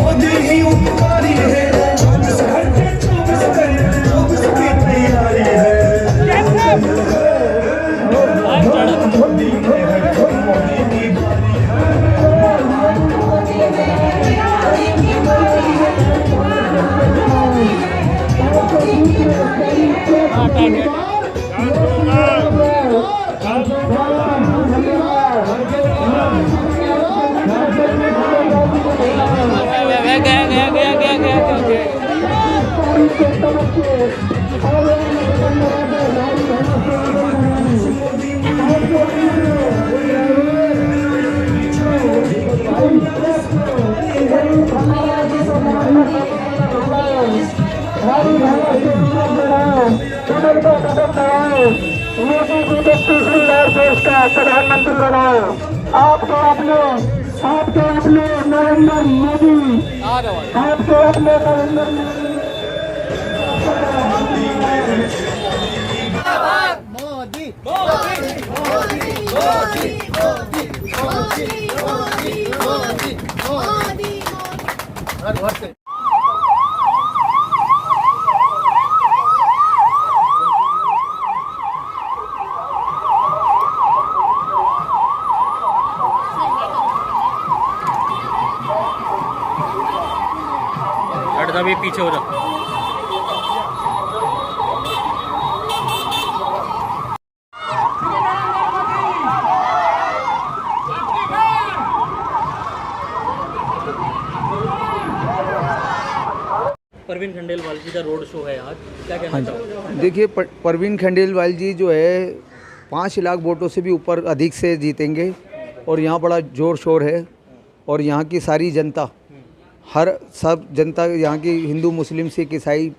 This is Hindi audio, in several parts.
मोदी ही उपकारी है, 24 घंटे 24 घंटे 24 की तैयारी है। मोदी है, मोदी की बारी प्रधानमंत्री बनाओ। आपको अपने नरेंद्र मोदी, आपको अपने नरेंद्र मोदी। अभी पीछे हो जाओ। परवीन खंडेलवाल जी का रोड शो है आज, क्या कहना चाहोगे? देखिए, परवीन खंडेलवाल जी जो है 5 लाख वोटों से भी ऊपर अधिक से जीतेंगे और यहाँ बड़ा जोर शोर है। और यहाँ की सारी जनता, सब जनता, यहाँ की हिंदू मुस्लिम सिख ईसाई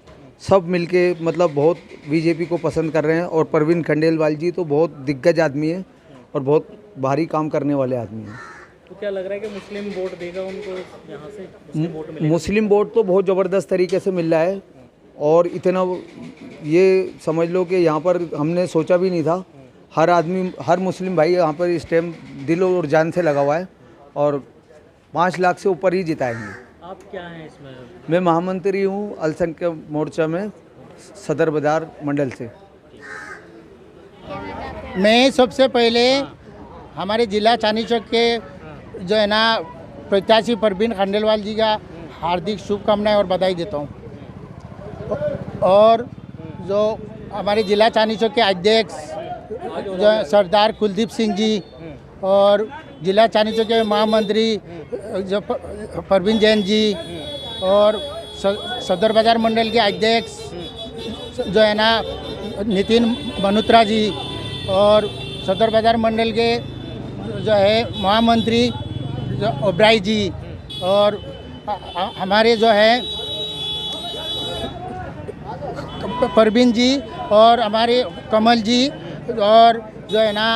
सब मिलके मतलब बहुत बीजेपी को पसंद कर रहे हैं। और परवीन खंडेलवाल जी तो बहुत दिग्गज आदमी है और बहुत भारी काम करने वाले आदमी हैं। तो क्या लग रहा है कि मुस्लिम वोट देगा उनको यहाँ से? मुस्लिम वोट मिलेगा? मुस्लिम वोट तो बहुत ज़बरदस्त तरीके से मिल रहा है और इतना ये समझ लो कि यहाँ पर हमने सोचा भी नहीं था। हर आदमी, हर मुस्लिम भाई यहाँ पर इस टाइम दिल और जान से लगा हुआ है और 5 लाख से ऊपर ही जिताएंगे। आप क्या हैं इसमें? मैं महामंत्री हूँ अल्पसंख्यक मोर्चा में, सदर बाजार मंडल से। मैं सबसे पहले हमारे जिला चांदनी चौक के जो है ना प्रत्याशी परवीन खंडेलवाल जी का हार्दिक शुभकामनाएं और बधाई देता हूँ। और जो हमारे जिला चांदनी चौक के अध्यक्ष जो सरदार कुलदीप सिंह जी और जिला चांदनी चौक के महामंत्री जो परवीन जैन जी और सदर बाजार मंडल के अध्यक्ष जो है ना नितिन मल्होत्रा जी और सदर बाजार मंडल के जो है महामंत्री ओबराई जी और हमारे जो है परवीन जी और हमारे कमल जी और जो है ना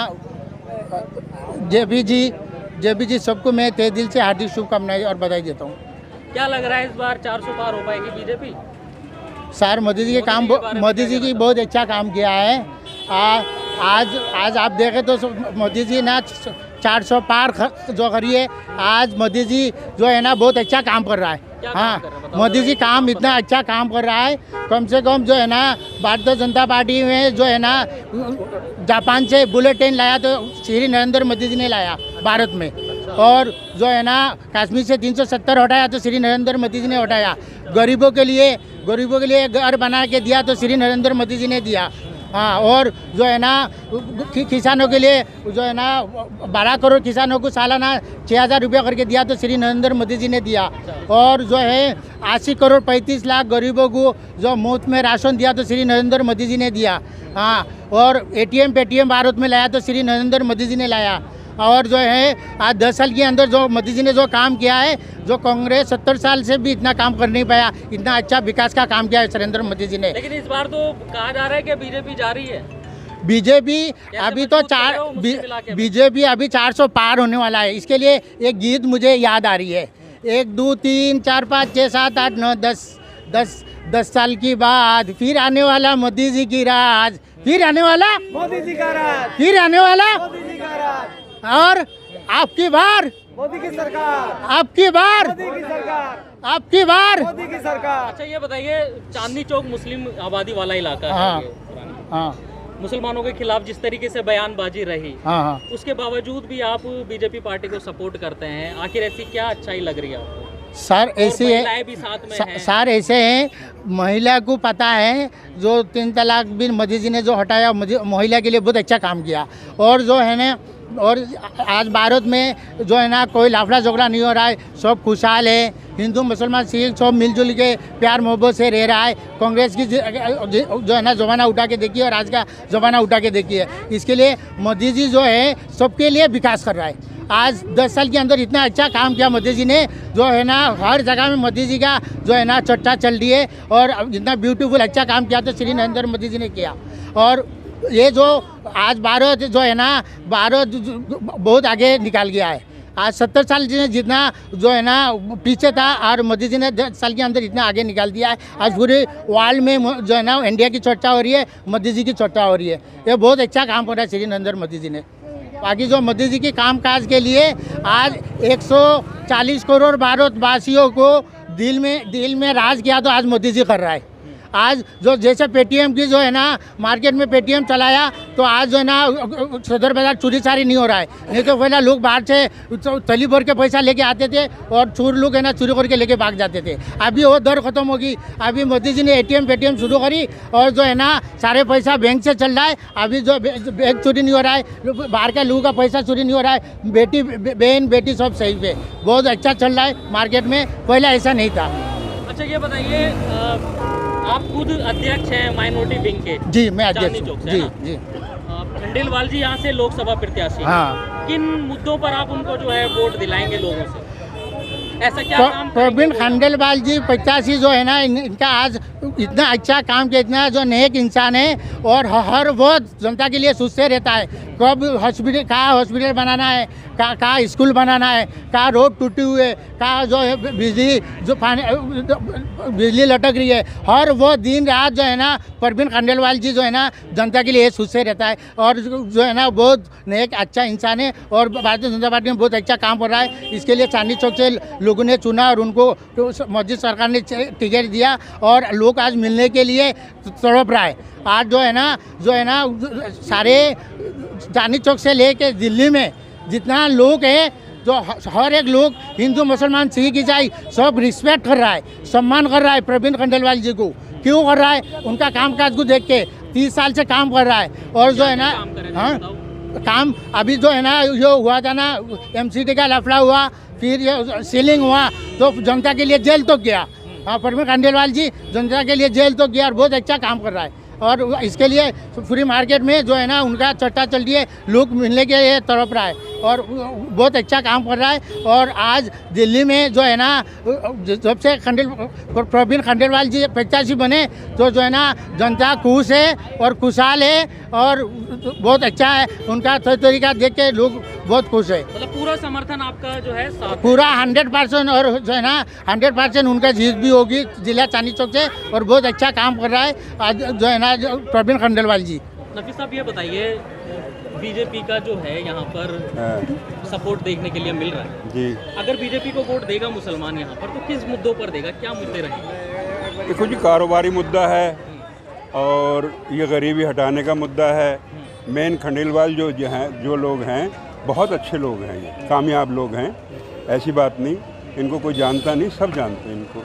जेबी जी सबको मैं तहे दिल से हार्दिक शुभकामनाएं और बधाई देता हूँ। क्या लग रहा है इस बार 400 पार हो पाएगी बीजेपी? सर मोदी जी के काम, मोदी जी की बहुत अच्छा काम किया है। आज आप देखें तो मोदी जी ना 400 पार जो करी है, आज मोदी जी जो है ना बहुत अच्छा काम कर रहा है। हाँ, मोदी जी काम इतना अच्छा काम कर रहा है, कम से कम जो है ना भारतीय जनता पार्टी में जो है ना जापान से बुलेट ट्रेन लाया तो श्री नरेंद्र मोदी जी ने लाया भारत में। और जो है ना कश्मीर से 370 हटाया तो श्री नरेंद्र मोदी जी ने हटाया। गरीबों के लिए घर बना के दिया तो श्री नरेंद्र मोदी जी ने दिया। हाँ, और जो है ना किसानों के लिए जो है ना 12 करोड़ किसानों को सालाना 6,000 रुपया करके दिया तो श्री नरेंद्र मोदी जी ने दिया। और जो है 80 करोड़ 35 लाख गरीबों को जो मुफ्त में राशन दिया तो श्री नरेंद्र मोदी जी ने दिया। हाँ, और एटीएम पेटीएम भारत में लाया तो श्री नरेंद्र मोदी जी ने लाया। और जो है आज 10 साल के अंदर जो मोदी जी ने जो काम किया है, जो कांग्रेस 70 साल से भी इतना काम कर नहीं पाया, इतना अच्छा विकास का काम किया है नरेंद्र मोदी जी ने। लेकिन इस बार तो कहा जा रहा है कि बीजेपी जा रही है। बीजेपी अभी तो बीजेपी अभी 400 पार होने वाला है। इसके लिए एक गीत मुझे याद आ रही है, 1 2 3 4 5 6 7 8 9 10 साल की बाद फिर आने वाला मोदी जी की राज, फिर आने वाला मोदी जी का राज, फिर आने वाला मोदी जी का राज। और आपकी बार मोदी की सरकार, आपकी बार, मोदी की सरकार, आपकी बार। मोदी की सरकार। अच्छा ये बताइए, चांदनी चौक मुस्लिम आबादी वाला इलाका हाँ। है ये पुराना। हाँ मुसलमानों के खिलाफ जिस तरीके से बयानबाजी रही, हाँ हाँ। उसके बावजूद भी आप बीजेपी पार्टी को सपोर्ट करते हैं, आखिर ऐसी क्या अच्छाई लग रही है आपको? सर ऐसे और है, महिलाएं भी साथ में हैं। सर ऐसे हैं, महिला को पता है जो 3 तलाक बिल मोदी जी ने जो हटाया, महिला के लिए बहुत अच्छा काम किया। और जो है ना, और आज भारत में जो है ना कोई लाफड़ा झगड़ा नहीं हो रहा है, सब खुशहाल है। हिंदू मुसलमान सिख सब मिलजुल के प्यार मोहब्बत से रह रहा है। कांग्रेस की जो है ना ज़माना उठा के देखिए और आज का ज़माना उठा के देखिए। इसके लिए मोदी जी जो है सबके लिए विकास कर रहा है। आज 10 साल के अंदर इतना अच्छा काम किया मोदी जी ने, जो है ना हर जगह में मोदी जी का जो है ना चर्चा चल रही है। और जितना ब्यूटीफुल अच्छा काम किया तो श्री नरेंद्र मोदी जी ने किया। और ये जो आज भारत जो है ना, भारत बहुत आगे निकाल गया है। आज 70 साल जितना जो है ना पीछे था, और मोदी जी ने 10 साल के अंदर इतना आगे निकाल दिया है। आज पूरे वर्ल्ड में जो है ना इंडिया की चर्चा हो रही है, मोदी जी की चर्चा हो रही है। ये बहुत अच्छा काम कर रहा है श्री नरेंद्र मोदी जी ने। बाकी जो मोदी जी के कामकाज के लिए आज 140 करोड़ भारतवासियों को दिल में राज किया, तो आज मोदी जी कर रहा है। आज जो जैसे पेटीएम की जो है ना मार्केट में पेटीएम चलाया, तो आज जो है ना सदर बाजार चोरी चारी नहीं हो रहा है। नहीं तो पहले लोग बाहर से थैली भर के पैसा लेके आते थे और चोर लोग है ना चोरी करके लेके भाग जाते थे। अभी वो दर खत्म होगी। अभी मोदी जी ने एटीएम पेटीएम शुरू करी और जो है ना सारे पैसा बैंक से चल रहा है। अभी जो बैंक चोरी नहीं हो रहा है, बाहर के लोगों का पैसा चोरी नहीं हो रहा है। बेटी बहन बेटी सब सही पे बहुत अच्छा चल रहा है मार्केट में, पहले ऐसा नहीं था। अच्छा ये बताइए, आप खुद अध्यक्ष हैं माइनॉरिटी विंग के? जी मैं अध्यक्ष चांदनी चौक हूँ। से, जी है ना? जी। खंडेलवाल जी यहाँ से लोकसभा प्रत्याशी हैं। हाँ। किन मुद्दों पर आप उनको जो है वोट दिलाएंगे लोगों से? ऐसा क्या काम प्रवीण खंडेलवाल जी 85 जो है ना, इनका आज इतना अच्छा काम किया, इतना जो नेक इंसान है और हर वक्त जनता के लिए सोचते रहता है। कब हॉस्पिटल, कहाँ हॉस्पिटल बनाना है, कहाँ स्कूल बनाना है, कहाँ रोड टूटी हुई है, कहाँ जो है बिजली जो पानी बिजली लटक रही है। हर वो दिन रात जो है ना प्रवीण खंडेलवाल जी जो है ना जनता के लिए सोचते रहता है। और जो है ना बहुत नेक अच्छा इंसान है और भारतीय जनता पार्टी में बहुत अच्छा काम कर रहा है। इसके लिए चांदनी चौक से लोगों ने चुना और उनको मोदी सरकार ने टिकट दिया और लोग आज मिलने के लिए तड़प रहा है। आज जो है ना सारे चांदनी चौक से लेके दिल्ली में जितना लोग है, जो हर एक लोग हिंदू मुसलमान सिख ईसाई सब रिस्पेक्ट कर रहा है, सम्मान कर रहा है प्रवीण खंडेलवाल जी को। क्यों कर रहा है? उनका कामकाज को देख के 30 साल से काम कर रहा है। और जो है ना हाँ काम अभी जो है ना जो हुआ था ना, MCD का लफड़ा हुआ, फिर ये सीलिंग हुआ, तो जनता के लिए जेल तो गया। हाँ प्रवीण खंडेलवाल जी जनता के लिए जेल तो गया और बहुत अच्छा काम कर रहा है। और इसके लिए फ्री मार्केट में जो है ना उनका चर्चा चल रही है, लोग मिलने के लिए तड़प रहा है और बहुत अच्छा काम कर रहा है। और आज दिल्ली में जो है ना जब से प्रवीण खंडेलवाल जी प्रत्याशी बने, तो जो है ना जनता खुश है और खुशहाल है और बहुत अच्छा है। उनका तरीका देख के लोग बहुत खुश है। मतलब पूरा समर्थन आपका जो है साथ पूरा 100%। और जो है ना 100% उनका जीत भी होगी जिला चांदनी चौक से। और बहुत अच्छा काम कर रहा है आज जो है ना प्रवीण खंडेलवाल जी। नफीस साहब ये बताइए, बीजेपी का जो है यहाँ पर सपोर्ट देखने के लिए मिल रहा है जी। अगर बीजेपी को वोट देगा मुसलमान यहाँ पर, तो किस मुद्दों पर देगा, क्या मुद्दे रहेंगे? देखो जी, कारोबारी मुद्दा है और ये गरीबी हटाने का मुद्दा है। मेन खंडेलवाल जो हैं, जो लोग हैं बहुत अच्छे लोग हैं, ये कामयाब लोग हैं, ऐसी बात नहीं। इनको कोई जानता नहीं, सब जानते हैं इनको,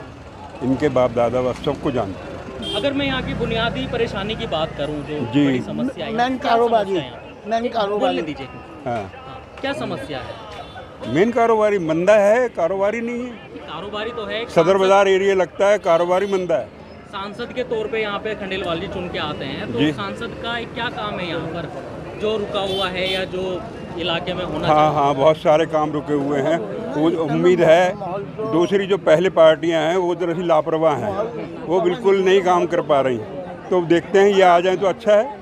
इनके बाप दादा बस सबको जानते हैं। अगर मैं यहाँ की बुनियादी परेशानी की बात करूँ, जो जी। बड़ी समस्या है, मेन कारोबारी, मेन कारोबारी दीजिए। हाँ, हाँ, क्या समस्या है? मेन कारोबारी मंदा है, कारोबारी नहीं है। कारोबारी तो है, सदर बाजार एरिया लगता है, कारोबारी मंदा है। सांसद के तौर पे यहाँ पे खंडेलवाल जी चुन के आते हैं, तो जी। सांसद का क्या काम है यहाँ पर जो रुका हुआ है या जो इलाके में होना हाँ हाँ, बहुत सारे काम रुके हुए हैं। वो उम्मीद है दूसरी जो पहले पार्टियां हैं वो जरा सी लापरवाह हैं, वो बिल्कुल नहीं काम कर पा रही। तो देखते हैं ये आ जाए तो अच्छा है।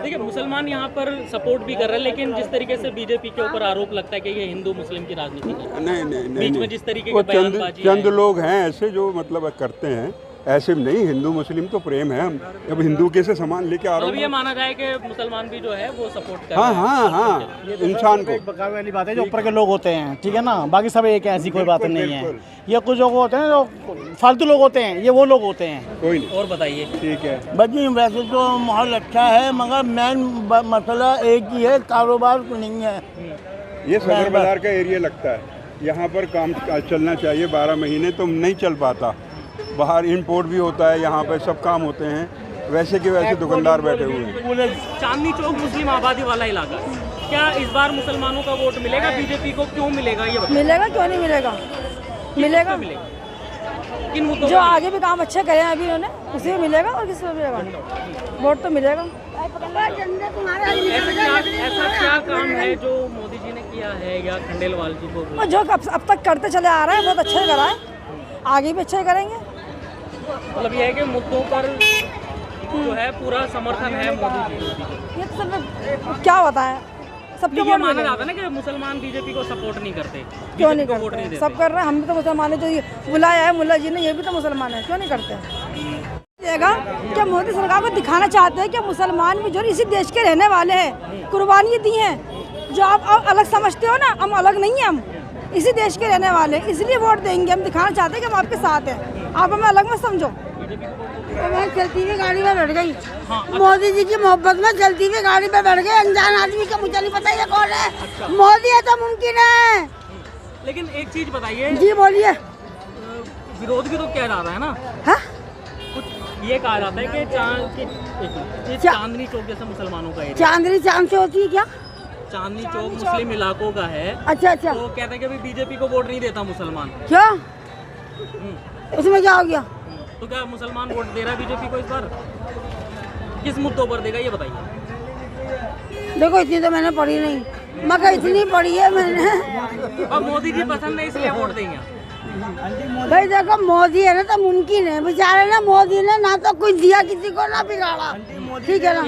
देखिए, मुसलमान यहाँ पर सपोर्ट भी कर रहे हैं, लेकिन जिस तरीके से बीजेपी के ऊपर आरोप लगता है कि ये हिंदू मुस्लिम की राजनीति है, नहीं नहीं नहीं, बीच में नहीं। जिस तरीके वो की बयानबाजी चंद है। लोग हैं ऐसे जो मतलब करते हैं, ऐसे नहीं, हिंदू मुस्लिम तो प्रेम है। हम अब हिंदू कैसे सामान लेके आ रहा मतलब ये हूँ। माना जाए कि मुसलमान भी जो है वो सपोर्ट कर हाँ रहे हैं। हाँ हाँ, इंसान को बकावे वाली बात है, जो ऊपर के लोग होते हैं, ठीक है ना, बाकी सब एक है, ऐसी कोई बात नहीं है। ये कुछ लोग होते हैं जो फालतू लोग होते हैं, ये वो लोग होते हैं। कोई नहीं, और बताइए। ठीक है। बल्कि वैसे तो माहौल अच्छा है, मगर मेन मसला एक ही है, कारोबार नहीं है। ये सदर बाजार का एरिया लगता है, यहाँ पर काम चलना चाहिए। 12 महीने तो नहीं चल पाता, बाहर इंपोर्ट भी होता है, यहाँ पे सब काम होते हैं, वैसे के वैसे दुकानदार बैठे हुए हैं। चांदनी चौक मुस्लिम आबादी वाला इलाका, क्या इस बार मुसलमानों का वोट मिलेगा बीजेपी को? क्यों मिलेगा ये बताइए। मिलेगा, क्यों नहीं मिलेगा, मिलेगा। किन मुद्दों जो पर? आगे भी काम अच्छे करे हैं अभी उन्होंने, उसी में मिलेगा और किसी में मिलेगा, वोट तो मिलेगा। ऐसा क्या काम है जो मोदी जी ने किया है या खंडेलवाल जी को? और जो अब तक करते चले आ रहे हैं बहुत अच्छा ही करा है, आगे भी अच्छा ही करेंगे। मतलब ये है कि मुद्दों पर जो है पूरा समर्थन है मोदी जी को। ये तो सब क्या होता है, सबके ये वोट माना मिलेंगे। जाता है ना कि मुसलमान बीजेपी को सपोर्ट नहीं करते, क्यों नहीं बीजेपी को वोट नहीं करते, देते। सब कर रहे हैं। हम भी तो मुसलमान है, जो ये बुलाया है मुल्ला जी ने, ये भी तो मुसलमान है, क्यों नहीं करते। देगा क्या मोदी सरकार को दिखाना चाहते हैं कि मुसलमान भी जो इसी देश के रहने वाले हैं, कुर्बानी दी हैं। जो आप अलग समझते हो ना, हम अलग नहीं हैं, हम इसी देश के रहने वाले हैं, इसलिए वोट देंगे। हम दिखाना चाहते हैं कि हम आपके साथ हैं, आप हमें अलग मत समझो। मैं चलती हुई गाड़ी में बैठ गई, मोदी जी की मोहब्बत में चलती हुई गाड़ी में बैठ गई, अनजान आदमी का मुझे नहीं पता ये कौन है। मोदी है तो मुमकिन है। लेकिन एक चीज बताइए, जी बोलिए। विरोध भी तो किया जा रहा है ना, हाँ? कुछ ये कहा जाता है कि चांदनी चौक जैसे मुसलमानों का एरिया, चांदनी चांद से होती है क्या? चांदनी चौक मुस्लिम इलाकों का है, अच्छा अच्छा, तो कहते हैं कि अभी बीजेपी को वोट नहीं देता मुसलमान। क्या उसमें क्या हो गया? तो क्या मुसलमान वोट दे रहा है बीजेपी को इस बार? किस मुद्दों पर देगा ये बताइए। देखो इतनी तो मैंने पढ़ी नहीं, मगर इतनी पढ़ी है मैंने। अब मोदी जी पसंद है इसलिए वोट देंगे। भाई देखो मोदी है ना तो मुमकिन है, बेचारे ना मोदी ने ना तो कुछ दिया किसी को, ना बिगाड़ा, ठीक है ना।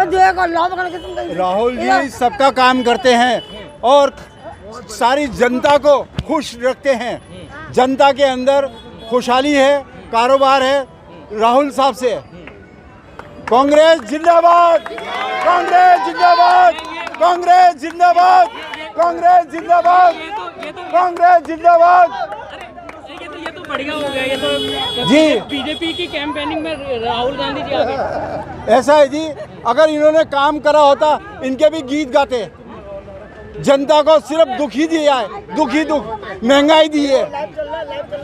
देखो अल्लाह पकड़ के तुम कहीं- राहुल जी सबका काम करते हैं और सारी जनता को खुश रखते हैं। जनता के अंदर खुशहाली है, कारोबार है, राहुल साहब से। कांग्रेस जिंदाबाद, कांग्रेस जिंदाबाद, कांग्रेस जिंदाबाद, कांग्रेस जिंदाबाद, कांग्रेस जिंदाबाद। ये तो बढ़िया हो गया, ये तो जी। बीजेपी की कैंपेनिंग में राहुल गांधी जी आ गए। ऐसा है जी, अगर इन्होंने काम करा होता इनके भी गीत गाते। जनता को सिर्फ दुख ही दिया है, दुख ही दुख, महंगाई दी है।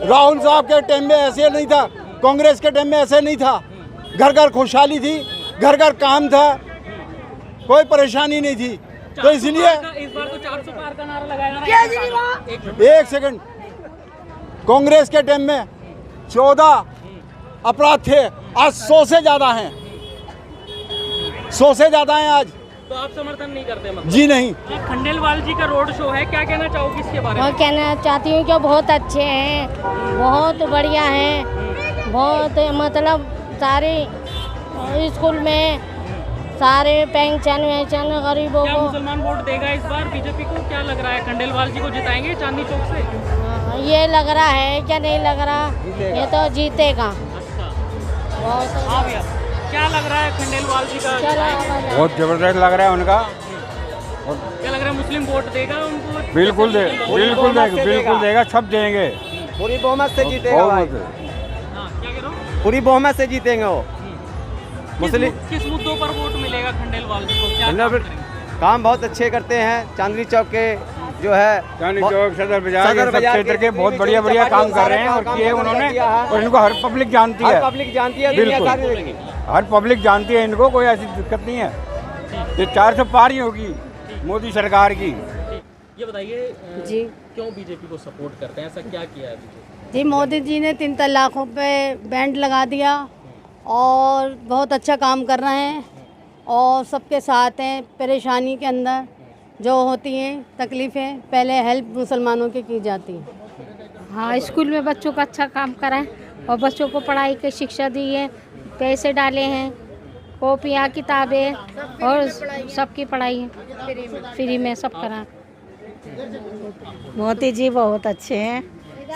राहुल साहब के टाइम में ऐसे नहीं था, कांग्रेस के टाइम में ऐसे नहीं था। घर घर खुशहाली थी, घर घर काम था, कोई परेशानी नहीं थी। तो इसलिए इस बार तो 400 पार का नारा लगाया। एक सेकंड, कांग्रेस के टाइम में 14 अपराध थे, आज 100 से ज़्यादा हैं, 100 से ज़्यादा हैं आज। तो आप समर्थन नहीं करते मतलब? जी नहीं। खंडेलवाल जी का रोड शो है, क्या कहना चाहोगी इसके बारे में? मैं कहना चाहती हूँ कि बहुत अच्छे हैं, बहुत बढ़िया हैं, बहुत मतलब सारे स्कूल में सारे पेंशन वेंशन गरीबों क्या को। मुसलमान वोट देगा इस बार बीजेपी को? क्या लग रहा है, खंडेलवाल जी को जिताएंगे चांदनी चौक से? ये लग रहा है, क्या नहीं लग रहा, ये तो जीतेगा। अच्छा, बहुत हाँ भैया, क्या लग रहा है खंडेलवाल जी का? बहुत ज़बरदस्त लग रहा है उनका। क्या लग रहा है, मुस्लिम वोट देगा उनको? बिल्कुल देगा, सब देंगे। पूरी बहुमत से जीतेगा भाई, हाँ, क्या कह रहे हो? पूरी बहुमत से जीतेंगे वो। मुस्लिम किस मुद्दों पर वोट मिलेगा खंडेलवाल जी को? क्या काम करेंगे? काम बहुत अच्छे करते हैं, चांदनी चौक के जो है चांदनी चौक, सदर बाजार, ये सब क्षेत्र के बहुत बढ़िया बढ़िया काम कर रहे हैं और किए उन्होंने, और इनको हर पब्लिक जानती है। पब्लिक जानती है, दुनिया सारी बिल्कुल, हर पब्लिक जानती है इनको, कोई ऐसी दिक्कत नहीं है। ये 400 पार ही होगी मोदी सरकार की। ये बताइए जी क्यों बीजेपी को सपोर्ट करते हैं, ऐसा क्या किया है बीजेपी? जी, मोदी जी ने 3 तलाकों पे बैंड लगा दिया और बहुत अच्छा काम कर रहे हैं और सबके साथ हैं। परेशानी के अंदर जो होती हैं तकलीफ़ें, पहले हेल्प मुसलमानों की जाती है। हाँ, स्कूल में बच्चों का अच्छा काम करा है और बच्चों को पढ़ाई की शिक्षा दी है, पैसे डाले हैं, कॉपियाँ किताबें और सबकी पढ़ाई फ्री में सब करा। मोदी जी बहुत अच्छे हैं,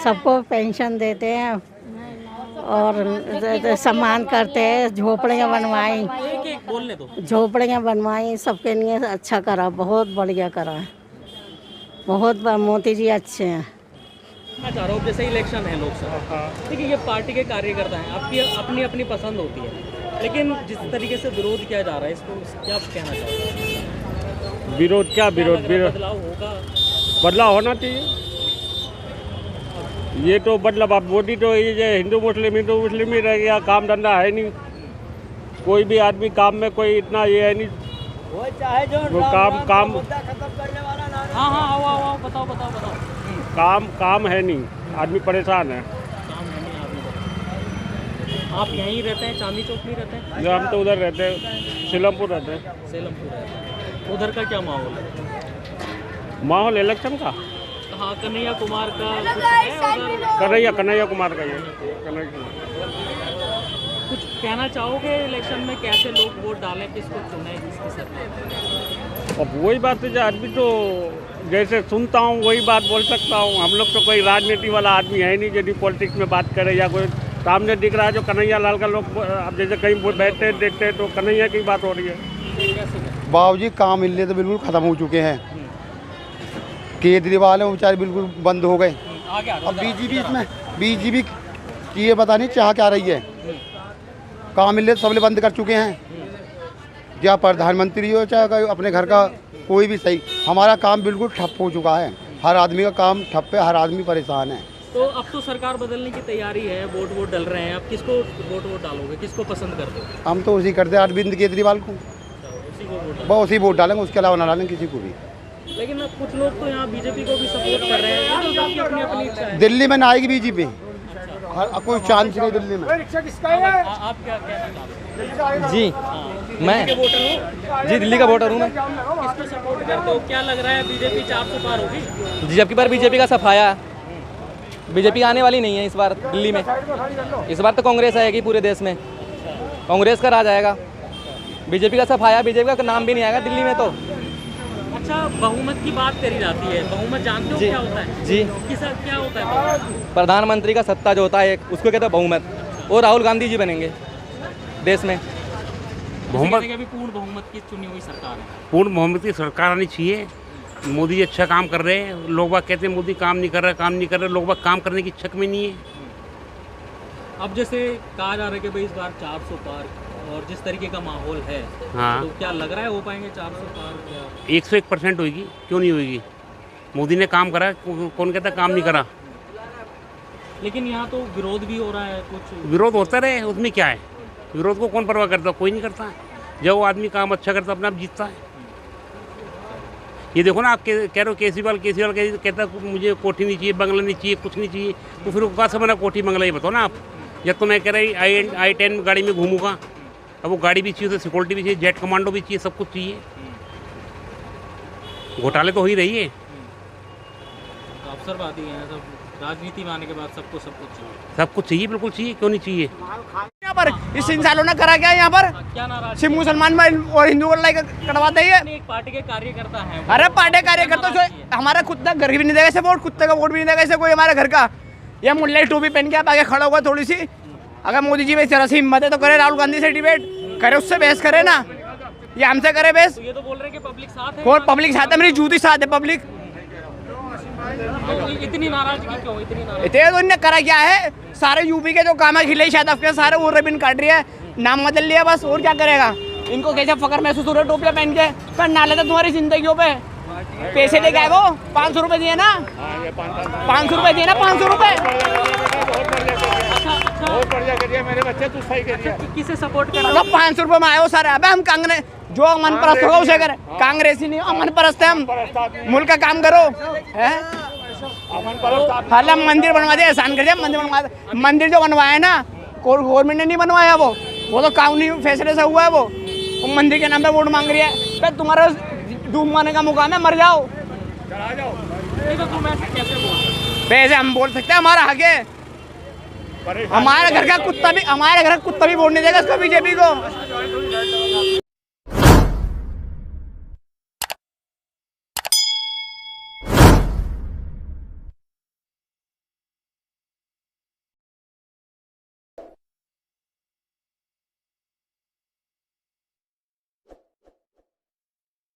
सबको पेंशन देते हैं और सम्मान करते हैं, झोपड़ियाँ बनवाई, एक एक बोलने दो। झोपड़ियाँ बनवाई, सबके लिए अच्छा करा, बहुत बढ़िया करा, बहुत मोदी जी अच्छे हैं। मैं चाह रहा हूँ जैसे इलेक्शन है लोकसभा, ठीक है, ये पार्टी के कार्यकर्ता हैं, आपकी अपनी अपनी पसंद होती है, लेकिन जिस तरीके से विरोध किया जा रहा है इसको क्या कहना चाहोगे? विरोध क्या विरोध बदलाव होगा? बदलाव होना चाहिए। ये तो मतलब अब मोदी तो ये जो हिंदू मुस्लिम ही रह गया, काम धंधा है नहीं, कोई भी आदमी काम में कोई इतना ये है नहीं, वो काम हाँ हाँ आओ बताओ। काम है नहीं, आदमी परेशान है। काम है नहीं आदमी। आप यहीं रहते हैं, चांदनी चौक में रहते हैं? जो हम तो उधर रहते हैं, सीलमपुर रहते हैं। सेलमपुर रहते हैं। उधर का क्या माहौल है? माहौल इलेक्शन का? हाँ, कन्हैया कुमार का कुछ है उधर? कन्हैया कुमार का ये कुछ कहना चाहोगे इलेक्शन में, कैसे लोग वोट डालें, किसको चुने, किसकी सरकार? अब वही बात है जो आदमी तो जैसे सुनता हूँ वही बात बोल सकता हूँ। हम लोग तो कोई राजनीति वाला आदमी है नहीं जो पॉलिटिक्स में बात करे, या कोई सामने दिख रहा है जो कन्हैया लाल का लोग अब जैसे कहीं बैठते देखते तो कन्हैया की बात हो रही है। बाबू जी काम मिलने तो बिल्कुल ख़त्म हो चुके हैं, केजरीवाल है वो बेचारे बिल्कुल बंद हो गए। अब बीजेपी की ये पता नहीं चाह क्या रही है, काम मिलने सबले बंद कर चुके हैं, या प्रधानमंत्री हो चाहे अपने घर का कोई भी सही, हमारा काम बिल्कुल ठप हो चुका है, हर आदमी का काम ठप है, हर आदमी परेशान है। तो अब तो सरकार बदलने की तैयारी है, वोट डल रहे हैं, अब किसको वोट डालोगे, किसको पसंद करते हो? हम तो उसी करते हैं अरविंद केजरीवाल को, बस उसी वोट डालेंगे, उसके अलावा ना डालेंगे किसी को भी। लेकिन अब कुछ लोग तो यहाँ बीजेपी को भी सपोर्ट कर रहे हैं, तो सबकी अपनी अपनी इच्छा है। दिल्ली में ना आएगी बीजेपी, कोई चांस नहीं दिल्ली में। आप क्या कहना चाहते हैं? जी मैं जी दिल्ली का वोटर हूँ मैं। किसको सपोर्ट करते हो? क्या लग रहा है बीजेपी 400 पार होगी? जी अब की बार बीजेपी का सफाया, बीजेपी आने वाली नहीं है इस बार दिल्ली में, इस बार तो कांग्रेस आएगी पूरे देश में, कांग्रेस का राज आएगा, बीजेपी का सफाया, बीजेपी का नाम भी नहीं आएगा दिल्ली में। तो अच्छा, बहुमत की बात करी जाती है, बहुमत जानते हो क्या होता है? जी क्या होता है बहुमत? प्रधानमंत्री का सत्ता जो होता है उसको कहते हैं बहुमत, और राहुल गांधी जी बनेंगे देश में। बहुमत भी पूर्ण बहुमत की चुनी हुई सरकार है। पूर्ण बहुमत की सरकार आनी चाहिए। मोदी जी अच्छा काम कर रहे हैं, लोग बाग कहते हैं मोदी काम नहीं कर रहा, लोग बाग काम करने की इच्छा में नहीं है। अब जैसे कहा जा रहा है कि भाई इस बार 400 पार, और जिस तरीके का माहौल है, हाँ, तो क्या लग रहा है हो पाएंगे 400 पार? 101% होगी, क्यों नहीं होगी? मोदी ने काम करा, कौन कहता काम नहीं करा? लेकिन यहाँ तो विरोध भी हो रहा है कुछ। विरोध होता रहे, उसमें क्या है? विरोध को कौन परवाह करता? कोई नहीं करता है। जब वो आदमी काम अच्छा करता अपने आप जीतता है। ये देखो ना, आप कह रहे हो केजरीवाल कहता मुझे कोठी नहीं चाहिए, बंगला नहीं चाहिए, कुछ नहीं चाहिए, तो फिर कहाँ से बना कोठी बंगला? ये बताओ ना आप। जब तो मैं कह रही I-10 गाड़ी में घूमूंगा, अब वो गाड़ी भी चाहिए, तो सिक्योरिटी भी चाहिए, जेट कमांडो भी चाहिए, सब कुछ चाहिए। घोटाले तो हो ही रही है। तो अवसरवादी हैं सब, राजनीति में आने के बाद सबको सब कुछ चाहिए। सब कुछ चाहिए, बिल्कुल चाहिए, क्यों नहीं चाहिए? यहाँ पर इस इंसानों ने करा क्या यहाँ पर? क्या नाराज? सिर्फ मुसलमान और हिंदू को लड़ाई करवाते ही है। एक पार्टी के कार्यकर्ता हैं। अरे पार्टी कार्यकर्ता तो हमारा खुद तक घर भी नहीं देगा इसे वोट, कुत्ते का वोट भी नहीं देगा इसे कोई हमारे घर का। ये मुल्ले टोपी पहन के आप आगे खड़ा होगा थोड़ी सी, अगर मोदी जी में जरा सी हिम्मत है तो करे, राहुल गांधी से डिबेट करे, उससे बहस करे ना, ये हमसे करे बहस। तो ये तो बोल रहे हैं कि पब्लिक साथ है। कौन पब्लिक साथ है? मेरी जूती साथ है पब्लिक। तो इतनी नाराजगी क्यों? इतने तो इन्हें करा क्या है? सारे यूपी के जो काम है खिले शायद आपके सारे वो रिबन काट रही है, नाम बदल लिया बस, और क्या करेगा? इनको कैसे फकर महसूस हो रहा है टोपियां पहन के? पर ना लेते तुम्हारी जिंदगियों पे पैसे लेके आए वो 500 रुपए दिए ना, 500 रुपए दिए ना, 500 रुपए। बहुत बढ़िया करिए मेरे बच्चे, तू सही करिए। किसे सपोर्ट कर रहा? 500 रुपए में आए हो सारे। अब हम कांग्रेस जो मन परस्त होगा उसे करें, कांग्रेसी नहीं मन परस्त है हम। मुल्क का काम करो है, हाल मंदिर बनवा दिया, एहसान कर दिया, मंदिर बनवा दिया। मंदिर जो बनवाया है ना गवर्नमेंट ने नहीं बनवाया, वो तो कानूनी फैसले से हुआ है। वो मंदिर के नाम पे वोट मांग रही है, फिर तुम्हारा डूब मारने का मुकाम है, मर जाओ। वैसे हम बोल सकते हैं, हमारा हक है। हमारे घर का कुत्ता भी वोट नहीं देगा इसको, बीजेपी को।